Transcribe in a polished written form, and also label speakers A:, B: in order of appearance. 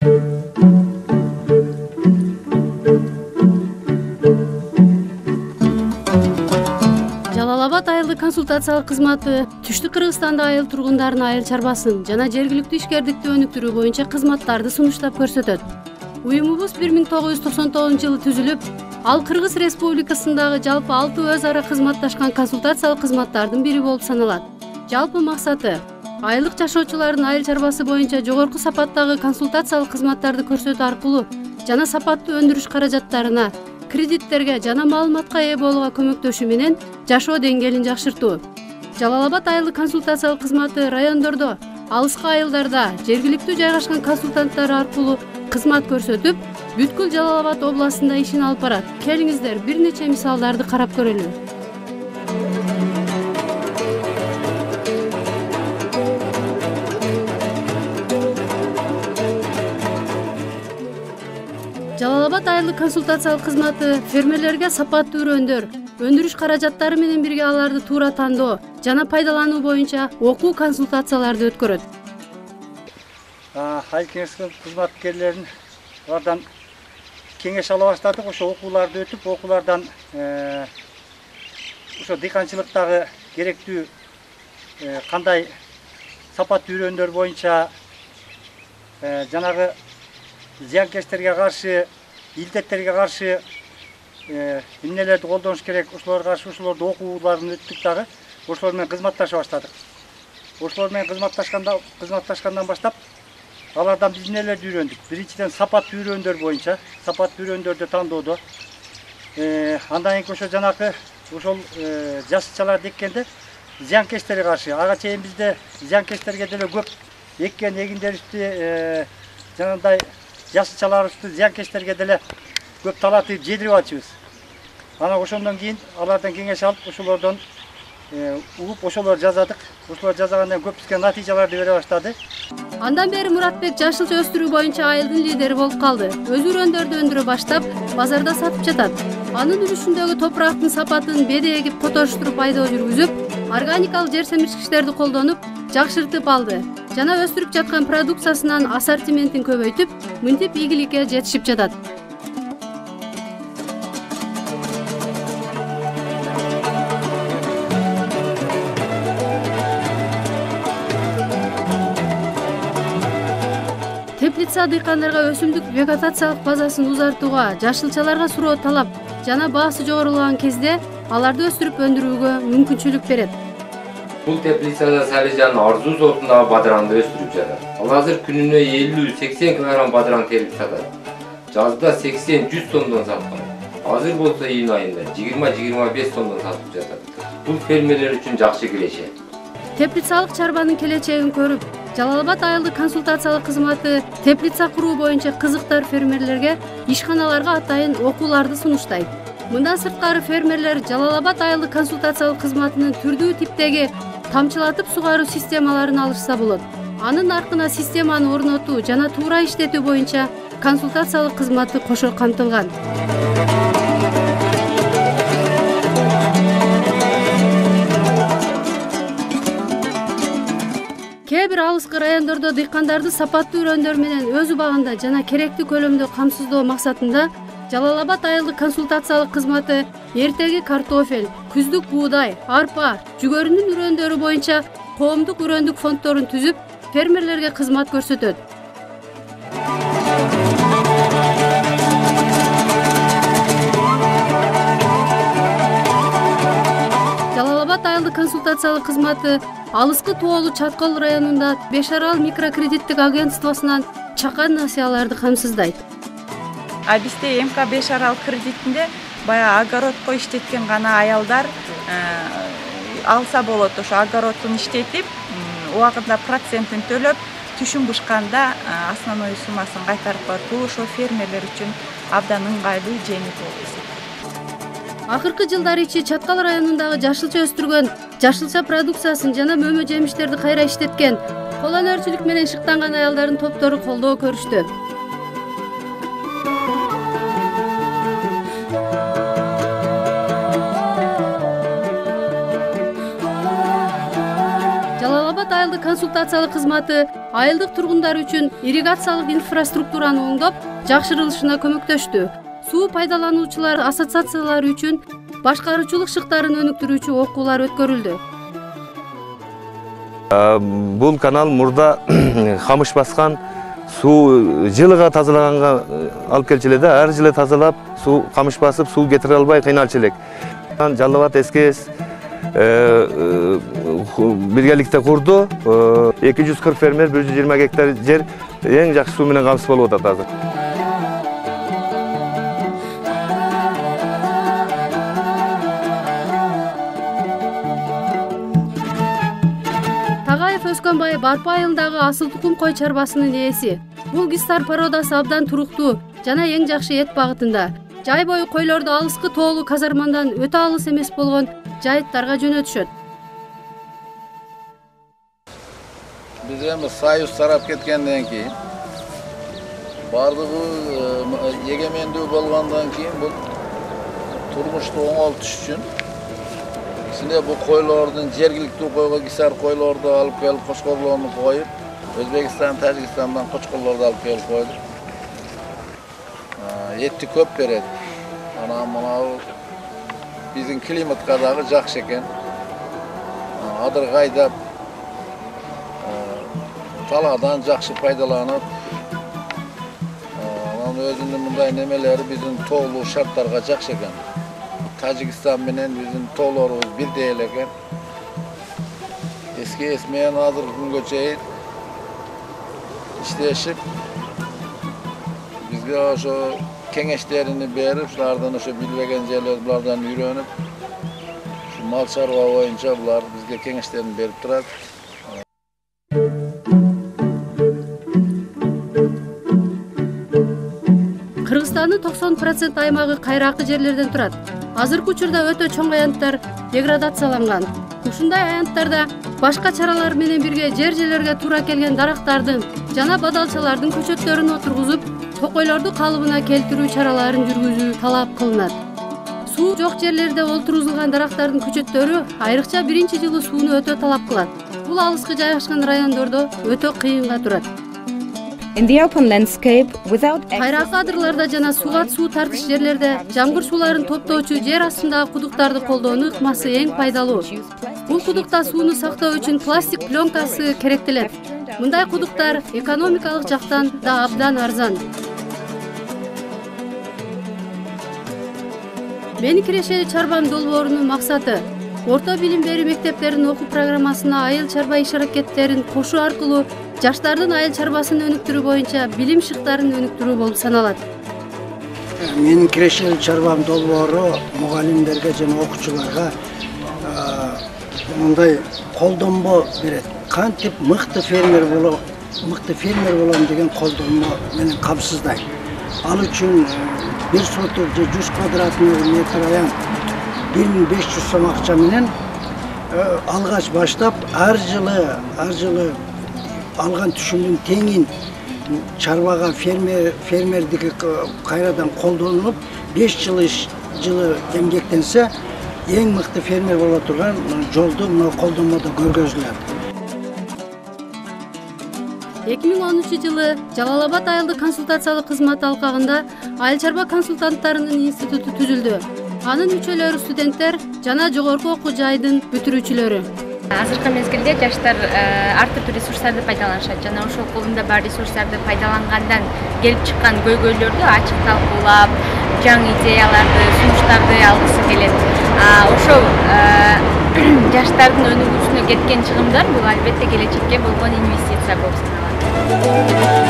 A: Жалал Абад айылдык консультациялык кызматы Түштүк Кыргызстанда айыл тургундарына айыл чарбасын жана жергиликтүү ишкердикти өнүктүрүү боюнча кызматтарды сунуштап көрсөтөт. Уюмубуз 1999-жылы түзүлүп, ал Кыргыз Республикасындагы жалпы 6 өз ара кызматташкан консультациялык кызматтардын бири болуп саналат. Жалпы максаты айылдык жашоочулардын айыл чарбасы боюнча жогорку сапаттагы консультациялык кызматтарды көрсөтүү аркылуу жана сапаттуу өндүрүш каражаттарына, кредиттерге жана маалыматка ээ болууга көмөктөшүү менен жашоо деңгээлин жакшыртуу. Жалал Абад айылдык консультациялык кызматы райондордо, алыскы айылдарда жергиликтүү жайгашкан консультанттар аркылуу кызмат көрсөтүп, бүткүл Жалал Абад областында ишин алып барат. Келиңиздер бир нече мисалдарды карап көрөлү. Жалал Абад айылдык консультациялык кызматы фермерлерге сапаттуу үрөндөр, өндүрүш каражаттары менен бирге аларды туура тандоо жана пайдалануу боюнча окуу консультацияларды өткөрөт.
B: Айыл кеңеш кызматкерлерин алардан кеңеш ала баштадык. Ошо окууларды өтүп, окуулардан ошо дыйканчылыктагы керектүү кандай сапаттуу үрөндөр боюнча жанагы зыянкечтерге каршы, илдеттерге каршы эмнелерди колдонуш керек, ошолорго каршы ошолорду окууларын өттүк дагы. Ошолор менен кызматташа баштадык. Ошолор менен кызматташкандан баштап алардан биз эмнелерди үйрөндүк? Биринчиден сапаттуу үрөндөр боюнча, сапаттуу үрөндөрдү тандоодо. Андан кийин ошо жанакы ошол жасылчаларды эккенде зыянкечтерге каршы, ага чейин бизде зыянкечтерге деле көп эккен эгиндерибизди жанагындай жасылчаларыбызды зыянкечтерге деле көп талатып жедирип атышыбыз. Анан ошондон кийин алардан кеңеш алып, ошолордон угуп ошолор жазадык. Ошолор жазагандан көп бизге натыйжаларды бере баштады.
A: Андан бери Муратбек жашылча өстүрүү боюнча айылдын лидери болуп калды. Өз үрөндөрдү өндүрө баштап, базарда сатып жатат. Анын үлүшүндөгү топурактын сапатын беде эгип котоштуруп айдоо жүргүзүп, органикалык жер семирткичтерди колдонуп, жакшыртып алды. Жана өстүрүп жаткан продукциясынын ассортиментин көбөйтүп, мынтип ийгиликке жетишип жатат. Теплица дыйкандарга өсүмдүк вегетациялык базасын узартууга, жашылчаларга суроо талап жана баасы жогорулаган кезде аларды өстүрүп өндүрүүгө мүмкүнчүлүк берет.
C: Бул теплицада Салижан арзуу сортундагы бадыранды өстүрүп жатат. Ал азыр күнүнө 50-80 кг бадыран терип сатат. Жазда 80-100 сомдон саткан. Азыр болсо июнь айында 20-25 сомдон сатып жатат. Бул фермерлер үчүн жакшы киреше.
A: Теплицалык чарбанын келечегин көрүп, Жалал Абад айылдык консультациялык кызматы теплица куруу боюнча кызыктар фермерлерге ишканаларга атайын окууларды сунуштайт. Мындан сырткары фермерлер Жалал Абад айылдык консультациялык кызматынын түрдүү типтеги тамчылатып сугаруу системаларын алышса болот. Анын аркына системаны орнотуу жана туура иштетүү боюнча консультациялык кызматы кошо камтылган. Кээ бир алыскы райондордо дыйкандарды сапаттуу үрөндөр менен өз убагында жана керектүү көлөмдө камсыздоо максатында Жалал Абад айылдык консультациялык кызматы эртеги картофель, күздүк буудай, арпа, жүгөрүнүн үрөндөрү боюнча коомдук үрөндүк фонддорун түзүп, фермерлерге кызмат көрсөтөт. Жалал Абад айылдык консультациялык кызматы алыскы Тоолу Чаткол районунда Бешарал микрокредиттик агентствосунан чакан насыяларды камсыздайт.
D: Бизде МК Бешарал кредитинде баягы огородко иштеткен гана аялдар алса болот. Ошо огородун иштетип, убагында процентин төлөп, түшүн бушканда основной суммасын кайтарып барып, ошо фермерлер үчүн абдан ыңгайлуу, жеңил болот.
A: Акыркы жылдар ичи Чаткал районундагы жашылча өстүргөн жашылча продукциясын жана мөмө жемиштерди кайра иштеткен, кол өнөрчүлүк менен шыктанган аялдардын топтору колдоо көрүштү. Жалал Абад айылдык консультациялык кызматы айылдык тургундар үчүн ирригациялык инфраструктураны оңдоп, жакшырылышына көмөктөштү. Суу пайдалануучулар ассоциациялары үчүн башкаруучулук шыктарын өнүктүрүүчү окуулар өткөрүлдү.
E: Бул канал мурда камыш баскан суу жылыга тазалаганга алып келчү эле да, ар жылы тазалап, суу камыш басып, суу кетире албай кыйналчу элек. Жалал Абад СКС биргеликте курду. 240 фермер, 120 гектар жер эң жакшы суу менен камсыз болуп атат азыр.
A: Тагаев Өскөнбаев Арпа айылындагы асыл тукум кой чарбасынын ээси. Бул гистар породасы абдан туруктуу жана эң жакшы эт багытында. Жай бою койлорду алыскы тоолуу казармандан өтө алыс эмес болгон жайыттарга жөнөтүшөт.
F: Биз эми союз тарап кеткенден кийин бардыгы эгемендүү болгондон кийин бул турмушту оңолтуш үчүн ичинде бул койлордун жергиликтүү койго гисар койлорду алып келип, кочкорлорду коюп, Өзбекстан, Тажикстандан кочкорлорду алып келип койдук. Этти көп берет. Анан мынау биздин климатка дагы жакшы экен. Адыргайдап талаадан жакшы пайдаланып, анан өзүнүн мындай немелери биздин тоолуу шарттарга жакшы экен. Тажикстан менен биздин тоолорубуз бирдей эле экен. СКС менен азыркы күнгө чейин иштешип, бизге ошо кеңештерини берип, булардан ошо билбеген жерлерди булардан үйрөнүп, ушу мал чарба боюнча булар бизге кеңештерин берип турат.
A: Кыргызстандын 90% аймагы кайракы жерлерден турат. Азыркы учурда өтө чоң аянттар деградацияланган. Ушундай аянттарда башка чаралар менен бирге жер-жерлерге туура келген дарактардын жана бадалчалардын көчөттөрүн отургузуп, токойлорду калыбына келтирүү чараларын жүргүзүү талап кылынат. Суу жок жерлерде олтургузулган дарактардын көчөттөрү айрыкча биринчи жылы сууну өтө талап кылат. Бул алыскы жайгашкан райондордо өтө кыйынга турат. Кайракы адырларда жана сугат суу тартыш жерлерде жамгыр сууларын топтоочу жер астындагы кудуктарды колдоонун ыкмасы эң пайдалуу. Бул кудукта сууну сактоо үчүн пластик пленкасы керектелет. Мындай кудуктар экономикалык жактан да абдан арзан. Менин кирешели чарбам долбоорунун максаты орто билим берүү мектептеринин окуу программасына айыл чарба иш-аракеттерин кошуу аркылуу жаштардын айыл чарбасын өнүктүрүү боюнча билим шыктарын өнүктүрүү болуп саналат.
G: Менин кирешели чарбам долбоору мугалимдерге жана окуучуларга мындай колдонмо берет. Кантип мыкты фермер болом деген колдонмо менен камсыздайт. Ал үчүн 1 соток же 100 квадратный метр аян 1500 сом акча менен алгач баштап ар жылы алган түшүмдүн теңин чарбага фермердиги кайрадан колдонулуп 5 жылы эмгектенсе эң мыкты фермер боло турган жолду мына колдонмодо көргөзүлөт.
A: 2010 жылы Жалал Абад айылдык консультациялык кызмат алкагында айыл чарба консультанттарынын институту түзүлдү. Анын мүчөлөрү студенттер жана жогорку окуу жайдын бүтүрүүчүлөрү.
H: Азыркы мезгилде жаштар ар түрдүү ресурстарды пайдаланышат жана ошол колунда бар ресурстарды пайдалангандан келип чыккан көйгөйлөрдү ачык талкуулап, жаңы идеяларды, сунуштарды алгысы келет. Ошол жаштардын өнүгүүсүнө кеткен чыгымдар бул албетте келечекке болгон инвестиция болуп саналат.